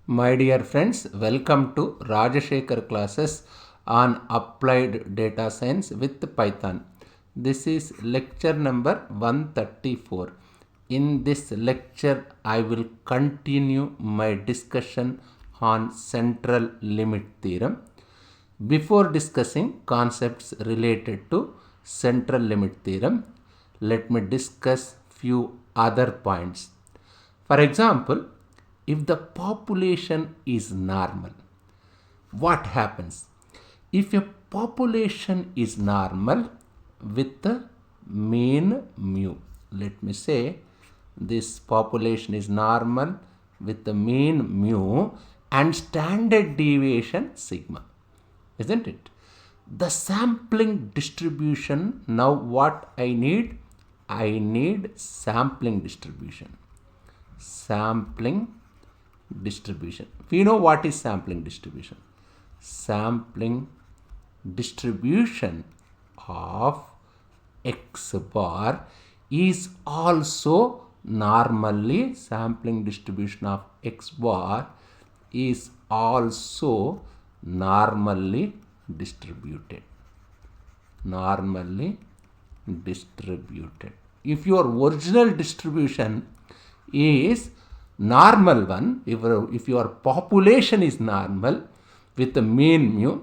My dear friends, welcome to Rajashekhar classes on applied data science with Python. This is lecture number 134. In this lecture, I will continue my discussion on central limit theorem. Before discussing concepts related to central limit theorem, let me discuss few other points. For example, if the population is normal, what happens? If a population is normal with the mean mu, let me say this population is normal with the mean mu and standard deviation sigma, isn't it? The sampling distribution, now what I need? I need sampling distribution. Sampling distribution. We know what is sampling distribution. Sampling distribution of x bar is also normally sampling distribution of x bar is also normally distributed. Normally distributed. If your original distribution is normal one, if your population is normal with the mean mu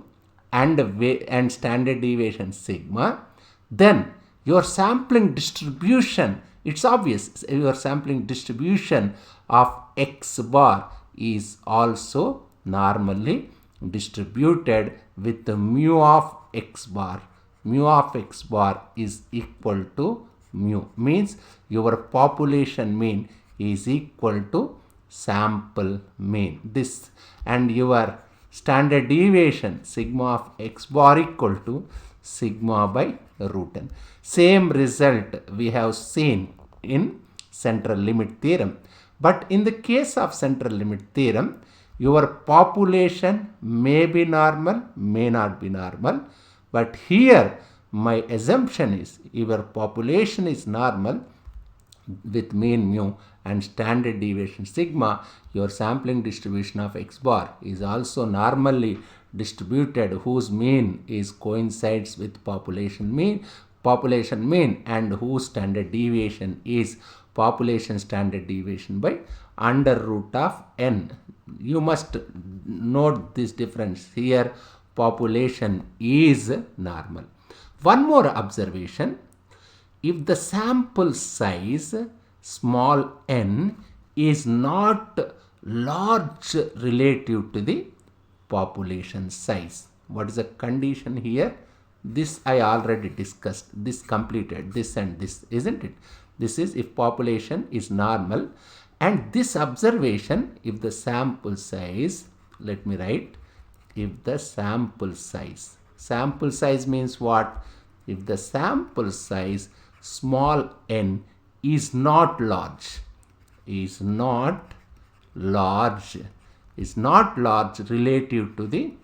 and standard deviation sigma, then your sampling distribution, it's obvious, your sampling distribution of x bar is also normally distributed with the mu of x bar. Mu of x bar is equal to mu, means your population mean is equal to sample mean. This and your standard deviation sigma of x bar equal to sigma by root n. Same result we have seen in central limit theorem. But in the case of central limit theorem, your population may be normal, may not be normal. But here my assumption is your population is normal with mean mu and standard deviation sigma, your sampling distribution of x bar is also normally distributed whose mean is coincides with population mean and whose standard deviation is population standard deviation by under root of n. You must note this difference here. Population is normal. One more observation. If the sample size small n is not large relative to the population size, what is the condition here? This I already discussed, this completed, this and this, isn't it? This is if population is normal, and this observation, if the sample size, let me write, if the sample size means what? If the sample size small n is not large relative to the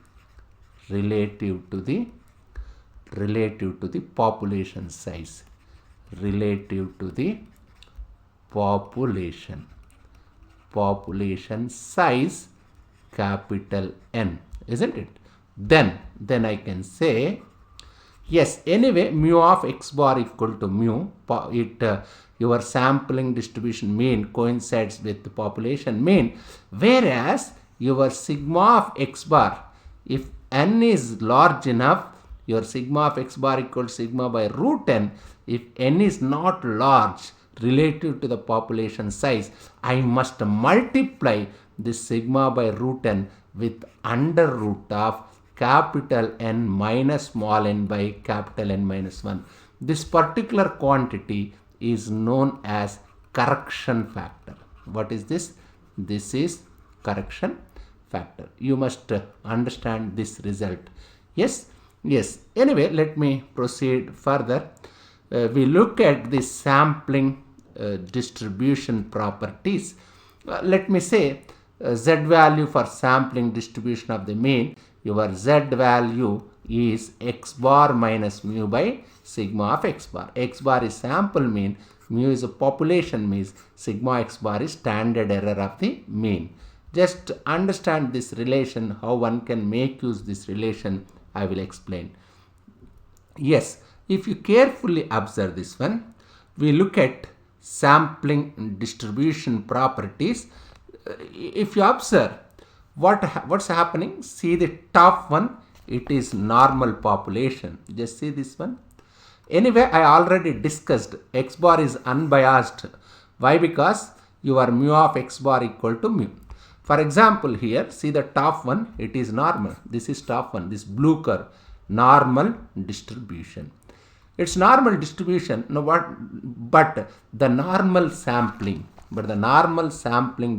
population size, relative to the population size capital N, isn't it? Then I can say yes, anyway mu of x bar equal to mu, your sampling distribution mean coincides with the population mean, whereas your sigma of x bar, if n is large enough, your sigma of x bar equals sigma by root n. If n is not large relative to the population size, I must multiply this sigma by root n with under root of capital N minus small n by capital N minus 1. This particular quantity is known as correction factor. What is this? This is correction factor. You must understand this result. Yes. Anyway, let me proceed further. We look at the sampling distribution properties. Let me say z value for sampling distribution of the mean. Your z value is x bar minus mu by sigma of x bar. X bar is sample mean, mu is a population mean, sigma x bar is standard error of the mean. Just understand this relation, how one can make use this relation, I will explain. Yes, if you carefully observe this one, we look at sampling distribution properties. If you observe what's happening, see the top one, it is normal population. Just see this one. Anyway, I already discussed x bar is unbiased. Why? Because your mu of x bar equal to mu. For example, here see the top one, it is normal. This is top one, this blue curve, normal distribution. It's normal distribution. No, but the normal sampling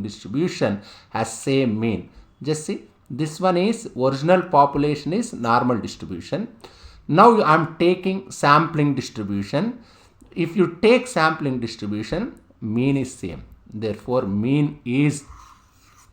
distribution has same mean. Just see, this one is original population is normal distribution. Now I am taking sampling distribution. If you take sampling distribution, mean is same. Therefore, mean is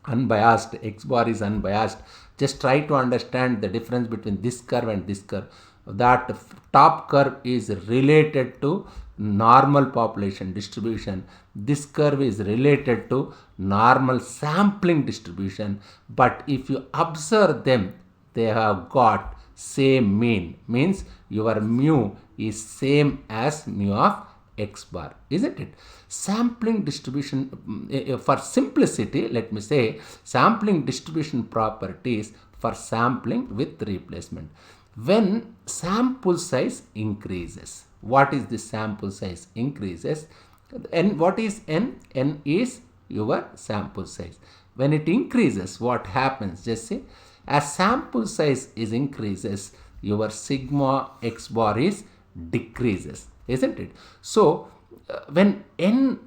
unbiased. X bar is unbiased. Just try to understand the difference between this curve and this curve. That top curve is related to normal population distribution. This curve is related to normal sampling distribution. But if you observe them, they have got same mean. Means your mu is same as mu of x bar, isn't it? Sampling distribution, for simplicity, let me say sampling distribution properties for sampling with replacement. When sample size increases, what is the sample size increases? And what is n? N is your sample size. When it increases, what happens? Just see, as sample size is increases, your sigma x bar is decreases, isn't it? So when n,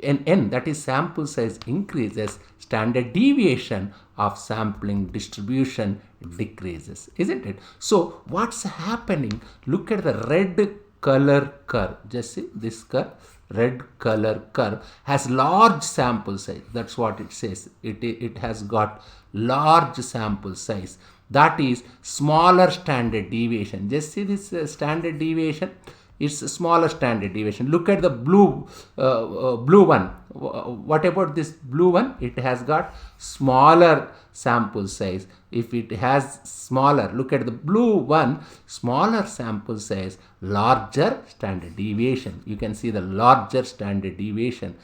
that is sample size increases, standard deviation of sampling distribution decreases, isn't it? So what's happening? Look at the red color curve. Just see this curve, red color curve has large sample size. That's what it says. It has got large sample size. That is smaller standard deviation. Just see this standard deviation. It's a smaller standard deviation. Look at the blue one. What about this blue one? It has got smaller sample size. If it has smaller, look at the blue one, smaller sample size, larger standard deviation. You can see the larger standard deviation.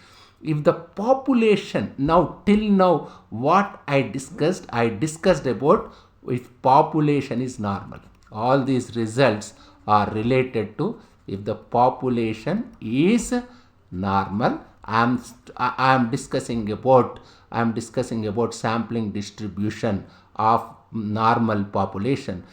If the population, now till now what I discussed about if population is normal. All these results are related to if the population is normal. I am discussing about sampling distribution of normal population.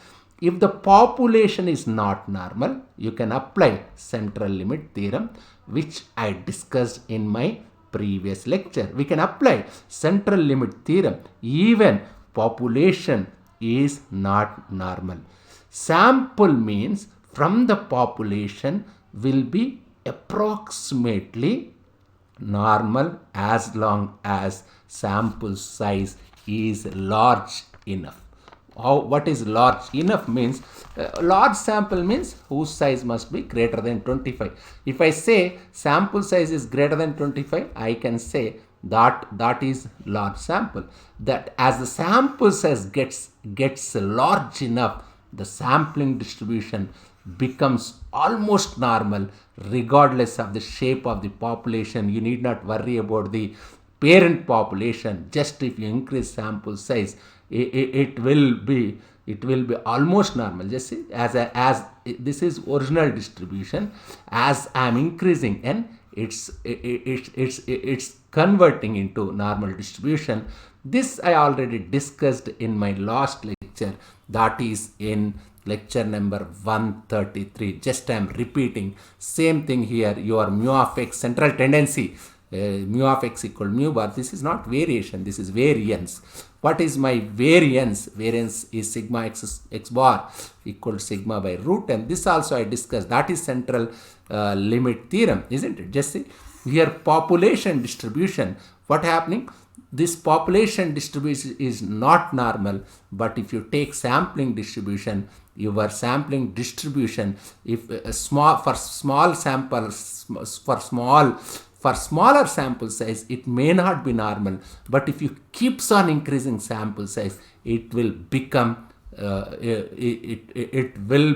If the population is not normal, you can apply central limit theorem, which I discussed in my previous lecture. We can apply central limit theorem even population is not normal. Sample means from the population will be approximately normal as long as sample size is large enough. What is large enough means? Large sample means whose size must be greater than 25. If I say sample size is greater than 25, I can say that is large sample. That as the sample size gets large enough, the sampling distribution becomes almost normal regardless of the shape of the population. You need not worry about the parent population. Just if you increase sample size, it will be almost normal. Just see, as this is original distribution, as I am increasing n, it's converting into normal distribution. This I already discussed in my last lecture, that is in lecture number 133. Just I am repeating same thing here. Your mu of x central tendency, mu of x equal mu bar. This is not variation, this is variance. What is my variance? Variance is sigma x bar equal to sigma by root, and this also I discussed. That is central limit theorem, isn't it? Just see here, population distribution. What happening? This population distribution is not normal, but if you take sampling distribution, your sampling distribution, if small samples, for For smaller sample size, it may not be normal, but if you keeps on increasing sample size, it will become it will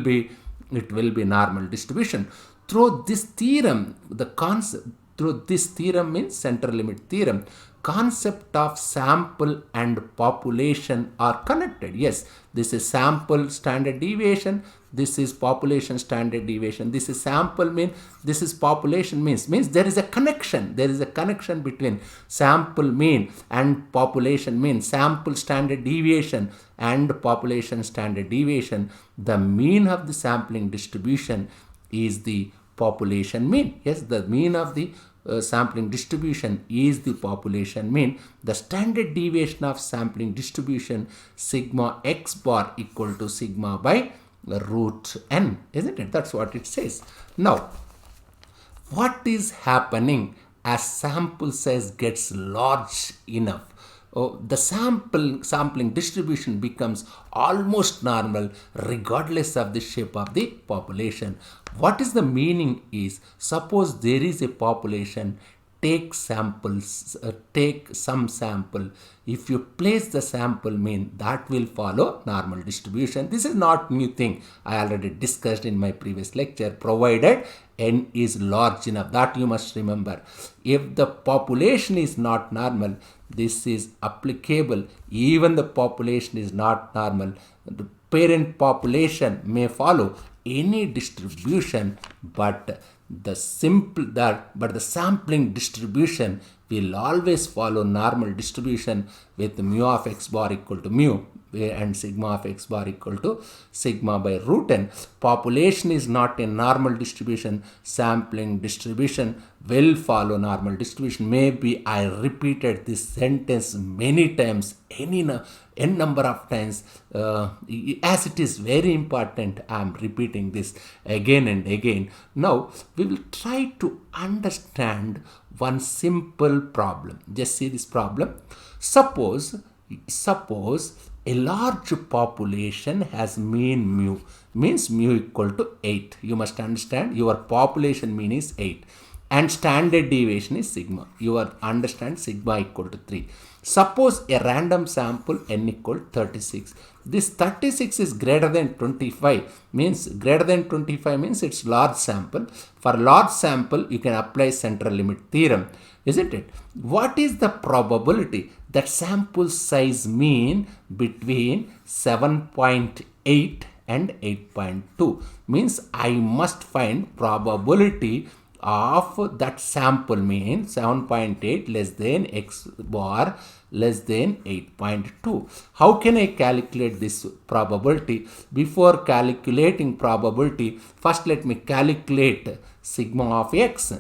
be normal distribution. Through this theorem, the concept through this theorem means central limit theorem, concept of sample and population are connected. Yes, this is sample standard deviation, this is population standard deviation, this is sample mean, this is population means there is a connection. There is a connection between sample mean and population mean, sample standard deviation and population standard deviation. The mean of the sampling distribution is the population mean. Yes, the mean of the sampling distribution is the population mean. The standard deviation of sampling distribution, sigma x bar equal to sigma by root n, isn't it? That's what it says. Now, what is happening as sample size gets large enough? The sampling distribution becomes almost normal regardless of the shape of the population. What is the meaning is, suppose there is a population, take samples, take some sample. If you place the sample mean, that will follow normal distribution. This is not new thing. I already discussed in my previous lecture, provided n is large enough. That you must remember. If the population is not normal, this is applicable. Even the population is not normal, the parent population may follow any distribution, but the sampling distribution will always follow normal distribution with mu of x bar equal to mu and sigma of x bar equal to sigma by root n. Population is not a normal distribution, sampling distribution will follow normal distribution. Maybe I repeated this sentence many times, n number of times, as it is very important. I am repeating this again and again. Now we will try to understand one simple problem. Just see this problem. Suppose a large population has mean mu, means mu equal to 8. You must understand your population mean is 8 and standard deviation is sigma. You understand sigma equal to 3. Suppose a random sample n equal 36. This 36 is greater than 25, means greater than 25 means it's large sample. For large sample, you can apply central limit theorem, isn't it? What is the probability that sample size mean between 7.8 and 8.2? Means I must find probability of that sample mean 7.8 less than x bar less than 8.2. How can I calculate this probability? Before calculating probability, first let me calculate sigma of x.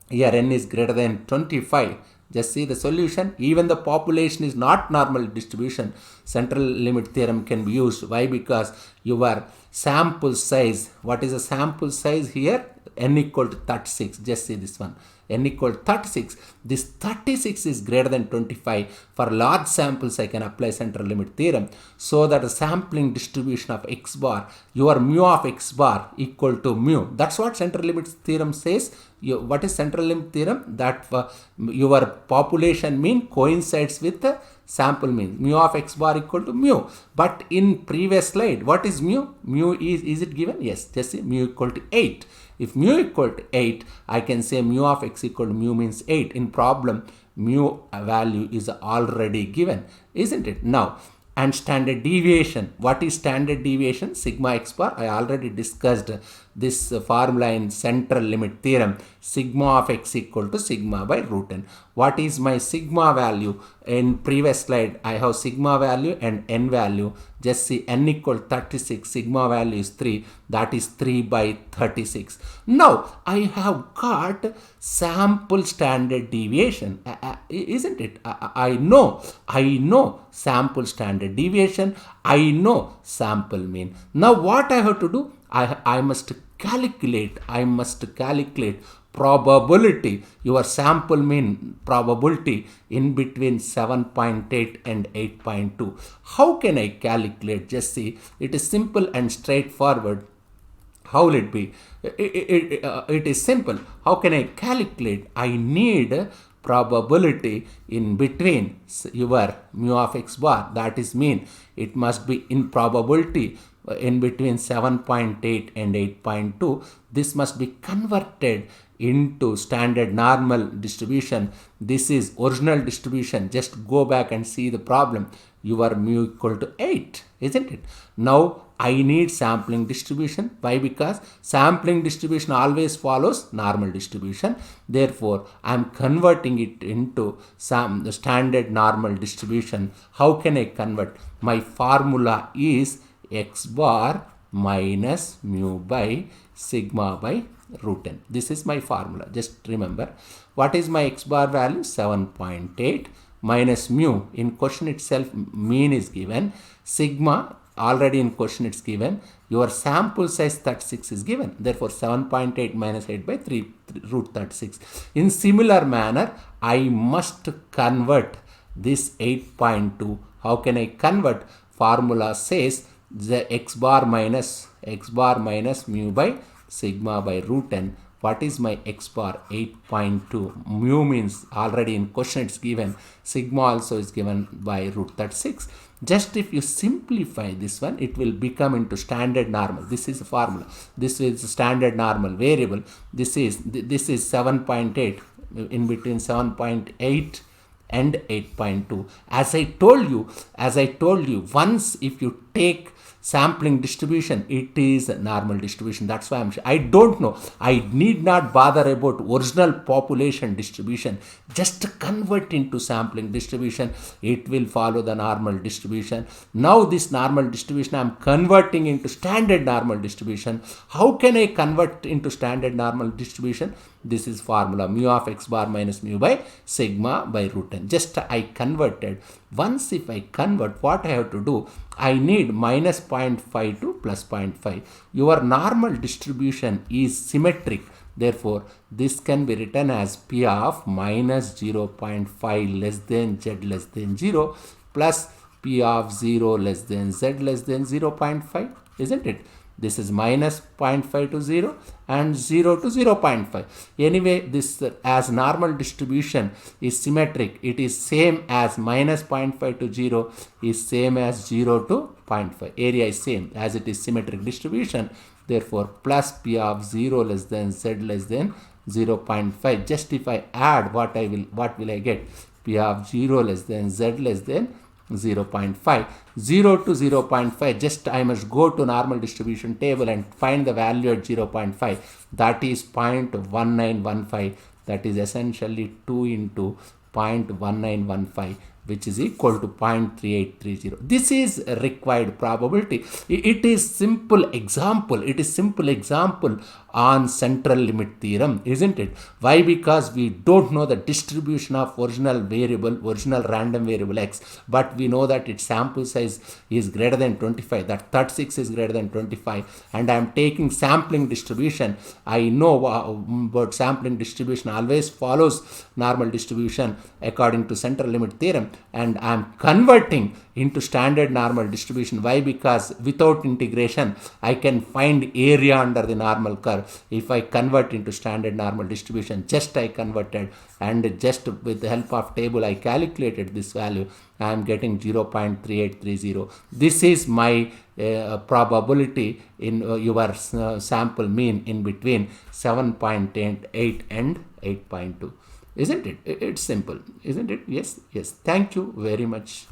Here n is greater than 25. Just see the solution. Even the population is not normal distribution, central limit theorem can be used. Why? Because your sample size, what is the sample size here? N equal to 36. Just see this one. N equal to 36. This 36 is greater than 25. For large samples, I can apply central limit theorem. So that the sampling distribution of x bar, your mu of x bar equal to mu. That's what central limit theorem says. What is central limit theorem? That your population mean coincides with the sample mean. Mu of x bar equal to mu. But in previous slide, what is mu? Mu is it given? Yes. Just see mu equal to 8. If mu equal to 8, I can say mu of x equal to mu means 8. In problem, mu value is already given, isn't it? Now, and standard deviation. What is standard deviation? Sigma x bar. I already discussed this formula in central limit theorem. Sigma of x equal to sigma by root n. What is my sigma value? In previous slide, I have sigma value and n value. Just see n equal 36, sigma value is 3, that is 3 by 36. Now, I have got sample standard deviation, isn't it? I know sample standard deviation, I know sample mean. Now, what I have to do? I must calculate probability, your sample mean probability in between 7.8 and 8.2. How can I calculate? Just see, it is simple and straightforward. How will it be? It is simple. How can I calculate? I need probability in between your mu of x bar. That is mean it must be in probability in between 7.8 and 8.2. This must be converted into standard normal distribution. This is original distribution. Just go back and see the problem. Your mu equal to 8, isn't it? Now I need sampling distribution. Why? Because sampling distribution always follows normal distribution. Therefore, I am converting it into the standard normal distribution. How can I convert? My formula is x bar minus mu by sigma by root n. This is my formula. Just remember, what is my x bar value? 7.8 minus mu. In question itself, mean is given. Sigma, already in question it's given. Your sample size 36 is given. Therefore, 7.8 minus 8 by 3 root 36. In similar manner, I must convert this 8.2. How can I convert? Formula says the x bar minus mu by sigma by root n. What is my x bar? 8.2. Mu means already in question it's given. Sigma also is given by root 36. Just if you simplify this one, it will become into standard normal. This is the formula. This is standard normal variable. This is 7.8, in between 7.8 and 8.2. As I told you, once if you take sampling distribution, it is a normal distribution. That's why I don't know. I need not bother about original population distribution. Just convert into sampling distribution. It will follow the normal distribution. Now this normal distribution I am converting into standard normal distribution. How can I convert into standard normal distribution? This is formula mu of x bar minus mu by sigma by root n. Just I converted. Once if I convert, what I have to do? I need minus 0.5 to plus 0.5. Your normal distribution is symmetric. Therefore, this can be written as P of minus 0.5 less than z less than 0 plus P of 0 less than z less than 0.5, isn't it? This is minus 0.5 to 0 and 0 to 0.5. Anyway, this as normal distribution is symmetric. It is same as minus 0.5 to 0 is same as 0 to 0.5. Area is same as it is symmetric distribution. Therefore, plus P of 0 less than z less than 0.5. Just if I add, what will I get? P of 0 less than z less than 0.5. 0 to 0.5, just I must go to normal distribution table and find the value at 0.5. That is 0.1915. That is essentially 2 into 0.1915, which is equal to 0.3830. This is a required probability. It is simple example. It is simple example on central limit theorem, isn't it? Why? Because we don't know the distribution of original random variable x, but we know that its sample size is greater than 25, that 36 is greater than 25, and I am taking sampling distribution. I know about sampling distribution always follows normal distribution according to central limit theorem, and I am converting into standard normal distribution. Why? Because without integration I can find area under the normal curve. If I convert into standard normal distribution, just I converted, and just with the help of table I calculated this value, I am getting 0.3830. This is my probability in your sample mean in between 7.8 and 8.2. Isn't it? It's simple, isn't it? Yes. Thank you very much.